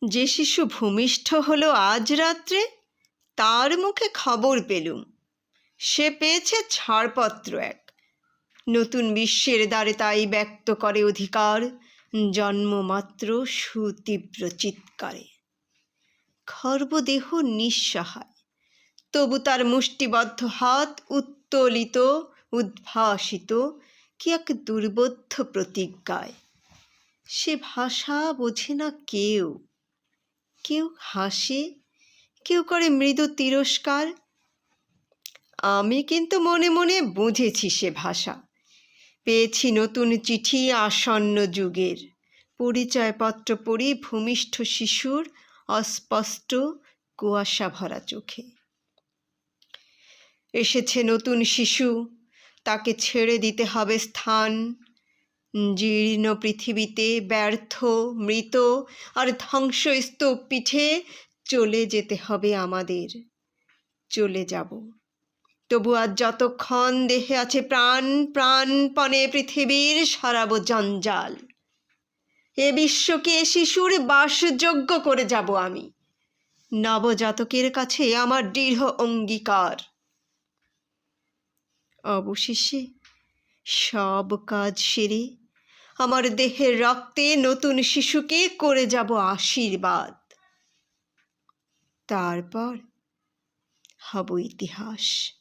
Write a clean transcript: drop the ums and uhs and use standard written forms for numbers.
যে শিশু ভূমিষ্ঠ হলো আজ রাত্রে, তার মুখে খবর পেলুম সে পেয়েছে ছাড়পত্র এক। নতুন বিশ্বের দ্বারে তাই ব্যক্ত করে অধিকার, জন্মমাত্র সুতীব্র চিৎকারে। খর্বদেহ নিঃসহায়, তবু তার মুষ্টিবদ্ধ হাত উত্তোলিত, উদ্ভাসিত কি এক দুর্বোধ্য প্রতিজ্ঞায়। সে ভাষা বোঝে না কেউ, কেউ হাসে, কেউ করে মৃদু তিরস্কার। আমি কিন্তু মনে মনে বুঝেছি সে ভাষা। পেয়েছি নতুন চিঠি আসন্ন যুগের, পরিচয়পত্র পড়ি ভূমিষ্ঠ শিশুর অস্পষ্ট কুয়াশা ভরা চোখে। এসেছে নতুন শিশু, তাকে ছেড়ে দিতে হবে স্থান। জীর্ণ পৃথিবীতে ব্যর্থ, মৃত আর ধ্বংসস্তূপ পিঠে চলে যেতে হবে আমাদের। চলে যাব, তবু আজ যতক্ষণ দেহে আছে প্রাণ, প্রাণপণে পৃথিবীর সরাব জঞ্জাল। এ বিশ্বকে শিশুর বাসযোগ্য করে যাব আমি। নবজাতকের কাছে আমার দৃঢ় অঙ্গীকার। অবশেষে সব কাজ সেরে আমার দেহের রক্তে নতুন শিশুকে করে যাব আশীর্বাদ। তারপর হব ইতিহাস।